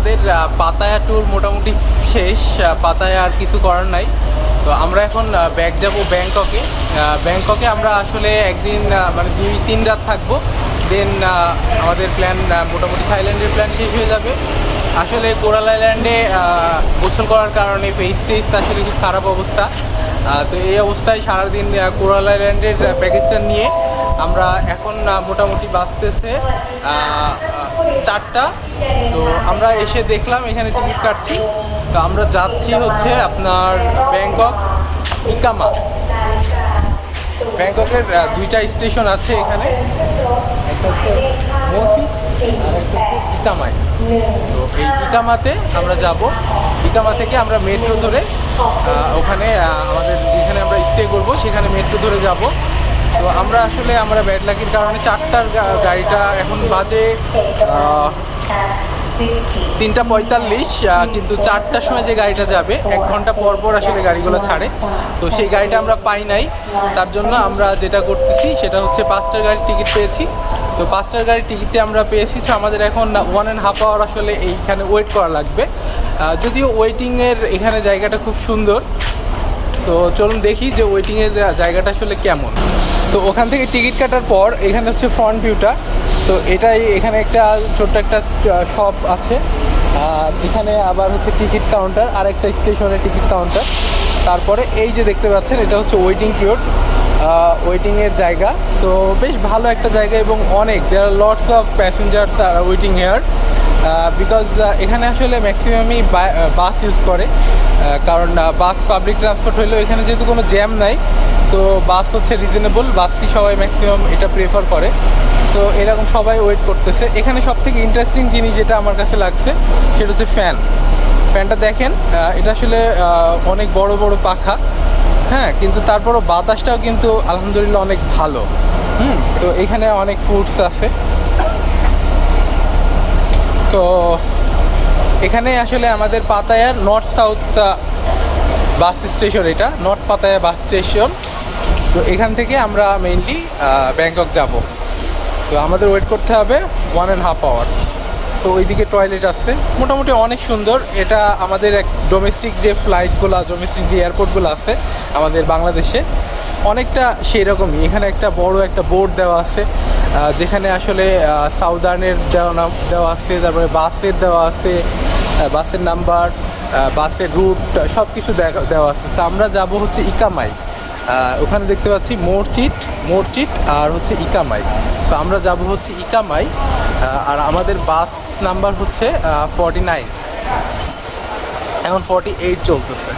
আমাদের Pattaya tour মোটামুটি শেষ। পাতায়া আর কিছু করার নাই। তো আমরা এখন ব্যাক যাব ব্যাংককে। ব্যাংককে আমরা আসলে একদিন মানে 2-3 রাত থাকবো। দেন আমাদের প্ল্যান মোটামুটি থাইল্যান্ডের প্ল্যান শেষ হয়ে যাবে। আসলে কোরাল আইল্যান্ডে গোসল করার কারণে ফেস টেস আসলে খুব খারাপ অবস্থা। তো এই অবস্থায় সারাদিন কোরাল আইল্যান্ডের প্যাকেজটা নিয়ে আমরা এখন মোটামুটি বাঁচতেছে 4টা। তো আমরা এসে দেখলাম এখানে টিকিট কাটছি। তো আমরা যাচ্ছি হচ্ছে আপনার ব্যাংকক ইকামা। ব্যাংককের 2টা স্টেশন আছে এখানে, একটা হচ্ছে মসি আর একটা হচ্ছে ইকামায়। তো এই ইকামাতে আমরা যাব। ইকামা থেকে আমরা মেট্রো ধরে ওখানে আমাদের যেখানে আমরা স্টে করব সেখানে মেট্রো ধরে যাব। তো আমরা আসলে আমরা ব্যাড লাকির কারণে 4টার গাড়িটা এখন বাজে 3:45, কিন্তু 4টার সময় যে গাড়িটা যাবে 1 ঘন্টা পর পর আসলে গাড়িগুলো ছাড়ে। তো সেই গাড়িটা আমরা পাই নাই। তার জন্য আমরা যেটা করতেছি সেটা হচ্ছে 5টার গাড়ির টিকিট পেয়েছি। তো 5টার গাড়ির টিকিটটা আমরা পেয়েছি। তো আমাদের এখন 1.5 আওয়ার আসলে এইখানে ওয়েট করা লাগবে। যদিও ওয়েটিংয়ের এখানে জায়গাটা খুব সুন্দর। তো চলুন দেখি যে ওয়েটিংয়ের জায়গাটা আসলে কেমন। তো ওখান থেকে টিকিট কাটার পর এখানে হচ্ছে ফ্রন্ট ভিউটা। তো এটাই, এখানে একটা ছোট্ট একটা শপ আছে। আর এখানে আবার হচ্ছে টিকিট কাউন্টার, আর একটা স্টেশনের টিকিট কাউন্টার। তারপরে এই যে দেখতে পাচ্ছেন এটা হচ্ছে ওয়েটিং পিরিয়ড, ওয়েটিংয়ের জায়গা। তো বেশ ভালো একটা জায়গা এবং অনেক দেয়ার আর লটস অফ প্যাসেঞ্জার্স আর ওয়েটিং হেয়ার। বিকজ এখানে আসলে ম্যাক্সিমামই বাস ইউজ করে, কারণ বাস পাবলিক ট্রান্সপোর্ট হইলেও এখানে যেহেতু কোনো জ্যাম নাই, তো বাস হচ্ছে রিজনেবল, বাসটি সবাই ম্যাক্সিমাম এটা প্রেফার করে। তো এরকম সবাই ওয়েট করতেছে। এখানে সব থেকে ইন্টারেস্টিং জিনিস যেটা আমার কাছে লাগছে সেটা হচ্ছে ফ্যানটা দেখেন। এটা আসলে অনেক বড় বড় পাখা, হ্যাঁ, কিন্তু তারপরও বাতাসটাও কিন্তু আলহামদুলিল্লাহ অনেক ভালো। তো এখানে অনেক ফুডস আছে। তো এখানে আসলে আমাদের পাতায়ার নর্থ সাউথ বাস স্টেশন, এটা নর্থ পাতায়া বাস স্টেশন। তো এখান থেকে আমরা মেইনলি ব্যাংকক যাব। তো আমাদের ওয়েট করতে হবে 1.5 আওয়ার। তো ওইদিকে টয়লেট আছে, মোটামুটি অনেক সুন্দর। এটা আমাদের এক ডোমেস্টিক যে ফ্লাইটগুলো, ডোমেস্টিক যে এয়ারপোর্টগুলো আছে আমাদের বাংলাদেশে, অনেকটা সেই রকমই। এখানে একটা বড় একটা বোর্ড দেওয়া আছে যেখানে আসলে সাউদার্নের দেওয়া আছে, তারপরে বাসের দেওয়া আছে, বাসের নাম্বার, বাসের রুট সব কিছু দেওয়া আছে। তো আমরা যাব হচ্ছে ইকামাই। ওখানে দেখতে পাচ্ছি মোরচিট আর হচ্ছে ইকামাই। তো আমরা যাব হচ্ছে ইকামাই। আর আমাদের বাস নাম্বার হচ্ছে 49, এখন 48 চলতেছে।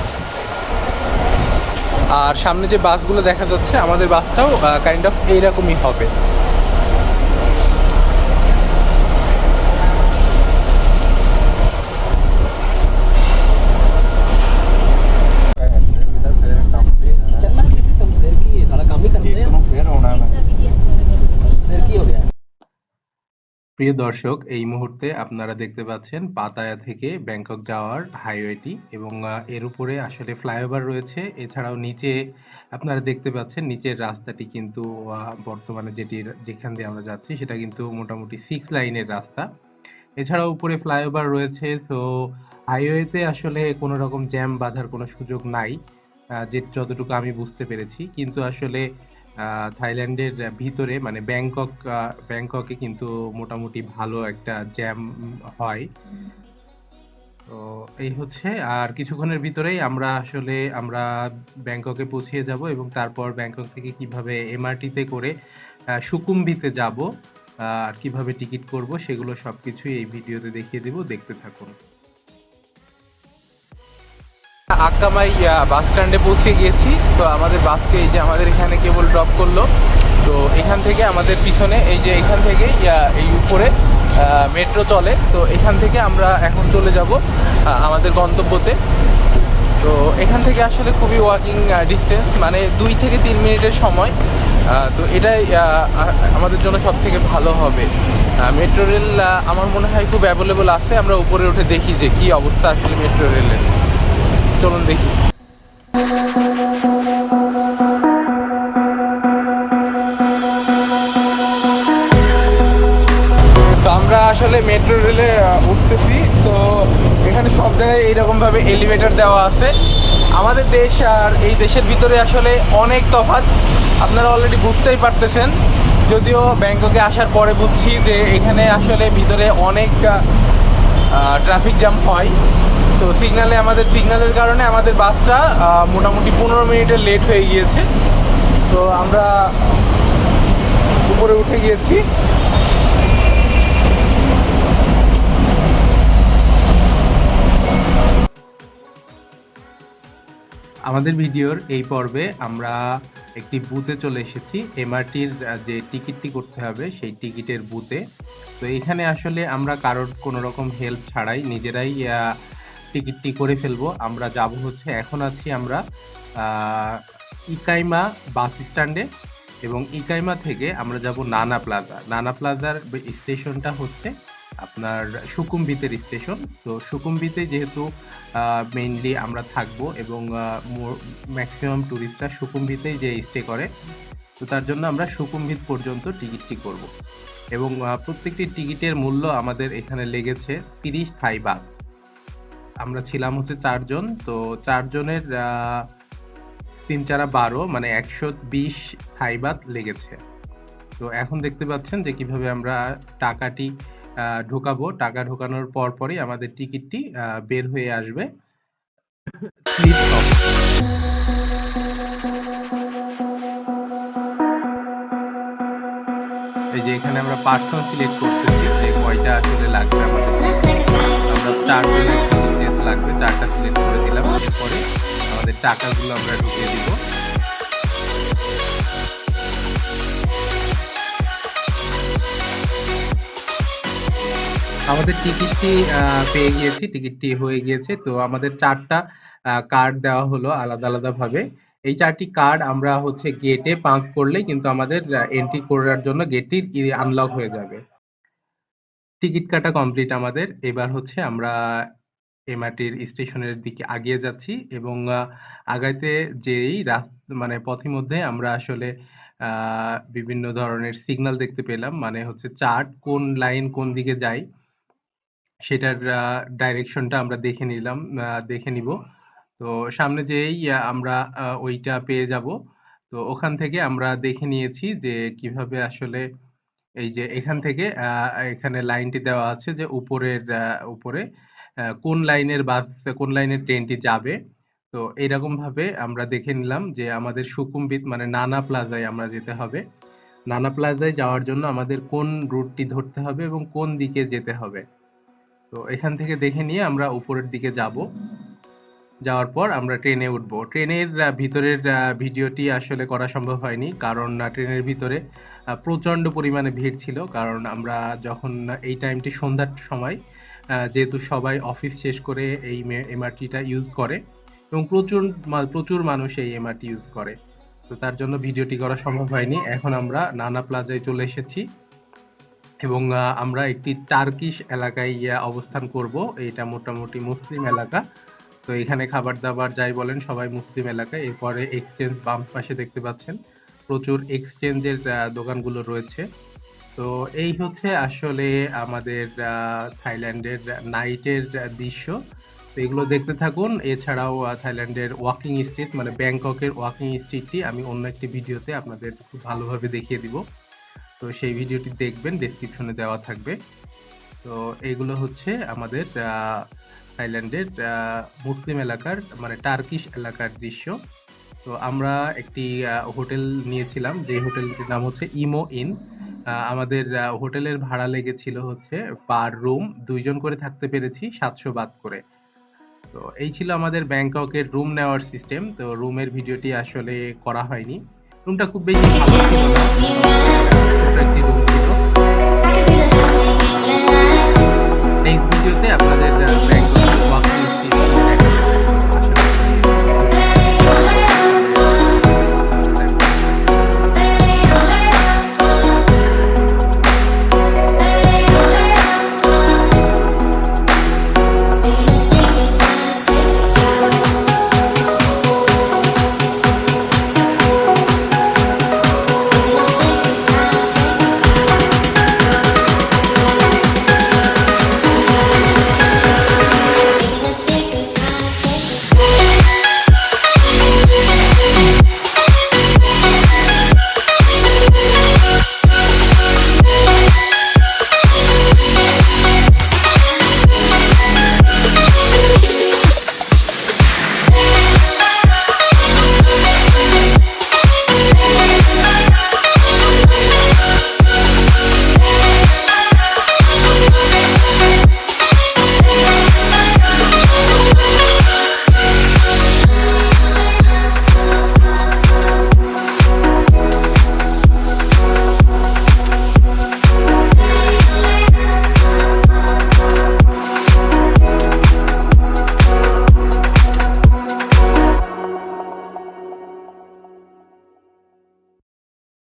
আর সামনে যে বাসগুলো দেখা যাচ্ছে আমাদের বাসটাও কাইন্ড অফ এইরকমই হবে। প্রিয় দর্শক, এই মুহূর্তে আপনারা দেখতে পাচ্ছেন পাতায়া থেকে ব্যাংকক যাওয়ার হাইওয়েটি, এবং এর উপরে আসলে ফ্লাইওভার রয়েছে। এছাড়াও নিচে আপনারা দেখতে পাচ্ছেন নিচের রাস্তাটি কিন্তু বর্তমানে যেখান দিয়ে আমরা যাচ্ছি সেটা কিন্তু মোটামুটি 6 লাইনের রাস্তা। এছাড়াও উপরে ফ্লাইওভার রয়েছে। তো হাইওয়েতে আসলে কোনো রকম জ্যাম বাঁধার কোনো সুযোগ নাই, যতটুকু আমি বুঝতে পেরেছি। কিন্তু আসলে থাইল্যান্ডের ভিতরে মানে ব্যাংককে কিন্তু মোটামুটি ভালো একটা জ্যাম হয়। তো এই হচ্ছে, আর কিছুক্ষণের ভিতরেই আমরা ব্যাংককে পৌঁছে যাব, এবং তারপর ব্যাংকক থেকে কিভাবে এমআরটিতে করে সুকুম্বিতে যাব আর কিভাবে টিকিট করব সেগুলো সবকিছুই এই ভিডিওতে দেখিয়ে দেব, দেখতে থাকুন। আকামাই বাস স্ট্যান্ডে পৌঁছে গিয়েছি। তো আমাদের বাসকে এই যে আমাদের এখানে কেবল ড্রপ করলো। তো এখান থেকে আমাদের পিছনে এই যে এখান থেকে এই উপরে মেট্রো চলে। তো এখান থেকে আমরা এখন চলে যাব আমাদের গন্তব্যতে। তো এখান থেকে আসলে খুবই ওয়াকিং ডিস্টেন্স, মানে 2 থেকে 3 মিনিটের সময়। তো এটাই আমাদের জন্য সব থেকে ভালো হবে। মেট্রো রেল আমার মনে হয় খুব অ্যাভেলেবল আছে। আমরা উপরে উঠে দেখি যে কি অবস্থা আসলে মেট্রো রেলের। চলুন দেখি। তো আমরা আসলে মেট্রো রেলে উঠতেছি। তো এখানে সব জায়গায় এইরকমভাবে এলিভেটর দেওয়া আছে। আমাদের দেশ আর এই দেশের ভিতরে আসলে অনেক তফাৎ, আপনারা অলরেডি বুঝতেই পারতেছেন। যদিও ব্যাংককে আসার পরে বুঝছি যে এখানে আসলে ভিতরে অনেক ট্রাফিক জ্যাম হয়। তো সিগন্যালের কারণে আমাদের বাসটা মোটামুটি 15 মিনিটের লেট হয়ে গিয়েছে। তো আমরা উপরে উঠে গিয়েছি। আমাদের ভিডিওর এই পর্বে আমরা একটি বুথে চলে এসেছি, এমআরটির যে টিকিটটি করতে হবে সেই টিকিটের বুথে। তো এখানে আসলে আমরা কারোর কোনো রকম হেল্প ছাড়াই নিজেরাই টিকিটটি করে ফেলবো। আমরা যাব হচ্ছে, এখন আছি আমরা ইকাইমা বাস স্ট্যান্ডে, এবং ইকাইমা থেকে আমরা যাব নানা প্লাজা। নানা প্লাজার স্টেশনটা হচ্ছে আপনার সুকুমভিতের স্টেশন। তো সুকুমভিতে যেহেতু মেইনলি আমরা থাকবো এবং ম্যাক্সিমাম ট্যুরিস্টরা সুকুমভিতেই যে স্টে করে, তো তার জন্য আমরা সুকুমভিত পর্যন্ত টিকিটটি করব। এবং প্রত্যেকটি টিকিটের মূল্য আমাদের এখানে লেগেছে 30 থাই বাত। আমরা ছিলাম হচ্ছে 4 জন। তো 4 জনের 3 4 12 মানে 120 থাই বাত লেগেছে। তো এখন দেখতে পাচ্ছেন যে কিভাবে আমরা টাকাটি ঢোকাবো। টাকা ঢোকানোর পরই আমাদের টিকিটটি বের হয়ে আসবে স্লিপ টপ। এই যে এখানে আমরা পার্সন সিলেক্ট করতেছি যে কয়টা আসলে লাগবে আমাদের। আমরা 4 জনের টিকিট যেহেতু লাগবে 4টা সিলেক্ট করে দিলাম। এরপরে আমাদের টাকাগুলো আমরা ঢুকিয়ে দিব। আমাদের টিকিটটি পেয়ে গিয়েছি, টিকিটটি হয়ে গিয়েছে। তো আমাদের 4টা কার্ড দেওয়া হলো আলাদা আলাদা ভাবে। এই 4টি কার্ড আমরা হচ্ছে গেটে পাঞ্চ করলেই কিন্তু আমাদের এন্ট্রি করার জন্য গেটটি আনলক হয়ে যাবে। টিকিট কাটা কমপ্লিট আমাদের। এবার হচ্ছে আমরা এমআরটির স্টেশনের দিকে আগিয়ে যাচ্ছি, এবং আগাইতে যেই মানে পথিমধ্যে আমরা আসলে বিভিন্ন ধরনের সিগন্যাল দেখতে পেলাম, মানে হচ্ছে চার্ট কোন লাইন কোন দিকে যায় সেটার ডাইরেকশনটা আমরা দেখে নিব। তো সামনে যেই আমরা ওইটা পেয়ে যাব। তো ওখান থেকে আমরা দেখে নিয়েছি যে কিভাবে আসলে এই যে এখান থেকে এখানে লাইনটি দেওয়া আছে যে উপরে কোন লাইনের বাস, কোন লাইনের ট্রেনটি যাবে। তো এরকম ভাবে আমরা দেখে নিলাম যে আমাদের সুকুমভিত মানে নানা প্লাজায় আমরা যেতে হবে। নানা প্লাজায় যাওয়ার জন্য আমাদের কোন রুটটি ধরতে হবে এবং কোন দিকে যেতে হবে। তো এখান থেকে দেখে নিয়ে আমরা উপরের দিকে যাব। যাওয়ার পর আমরা ট্রেনে উঠবো। ট্রেনের ভিতরের ভিডিওটি আসলে করা সম্ভব হয়নি, কারণ ট্রেনের ভিতরে প্রচন্ড পরিমাণে ভিড় ছিল। কারণ আমরা যখন এই টাইমটি সন্ধ্যার সময়, যেহেতু সবাই অফিস শেষ করে এই এমআরটিটা ইউজ করে এবং প্রচুর মানুষ এই এমআরটি ইউজ করে, তো তার জন্য ভিডিওটি করা সম্ভব হয়নি। এখন আমরা নানা প্লাজায় চলে এসেছি এবং আমরা একটি টার্কিশ এলাকায় অবস্থান করব। এটা মোটামুটি মুসলিম এলাকা। তো এখানে খাবার দাবার যাই বলেন সবাই মুসলিম এলাকায়। এরপরে এক্সচেঞ্জ বাম পাশে দেখতে পাচ্ছেন, প্রচুর এক্সচেঞ্জের দোকানগুলো রয়েছে। তো এই হচ্ছে আসলে আমাদের থাইল্যান্ডের নাইটের দৃশ্য। তো এগুলো দেখতে থাকুন। এছাড়াও থাইল্যান্ডের ওয়াকিং স্ট্রিট মানে ব্যাংককের ওয়াকিং স্ট্রিটটি আমি অন্য একটি ভিডিওতে আপনাদের খুব ভালোভাবে দেখিয়ে দিব। তো সেই ভিডিওটি দেখবেন, ডেসক্রিপশনে দেওয়া থাকবে। তো এইগুলো হচ্ছে আমাদের থাইল্যান্ডের মুসলিম এলাকার মানে টার্কিশ এলাকার দৃশ্য। তো আমরা একটি হোটেল নিয়েছিলাম, যে হোটেলটির নাম হচ্ছে ইমো ইন। আমাদের হোটেলের ভাড়া লেগেছিল হচ্ছে পার রুম 2 জন করে থাকতে পেরেছি 700 বাত করে। তো এই ছিল আমাদের ব্যাংককের রুম নেওয়ার সিস্টেম। তো রুমের ভিডিওটি আসলে করা হয়নি। রুমটা খুব বেশি ভালো ছিল না, ছোট একটি রুম ছিল। নেক্সট ভিডিওতে